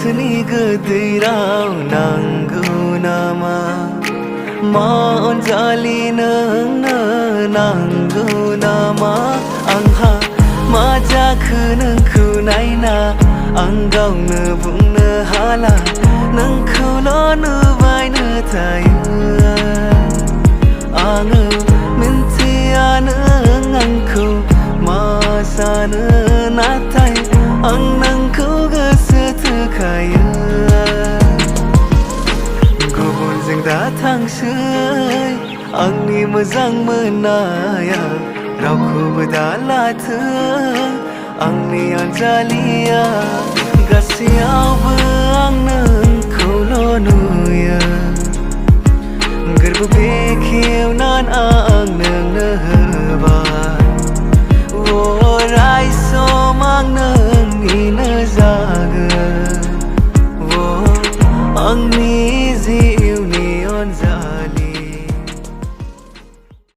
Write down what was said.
गोसोनि गोदैराव नांगौ नामा मा अनजालि नोंनो नांगौ नामा आंहा मा जाखो नोंखौ नायना आं गावनो बुंनो हाला नोंखौल' नुबायनो थायो आङो मिन्थिया नों आंखौ मा सानो नाथाय आं नोंखौ गोसो थोखायो गुबुनजों दा थांसै आंनि मोजां मोननाया रावखौबो दा लाथों आंनि अनजालिया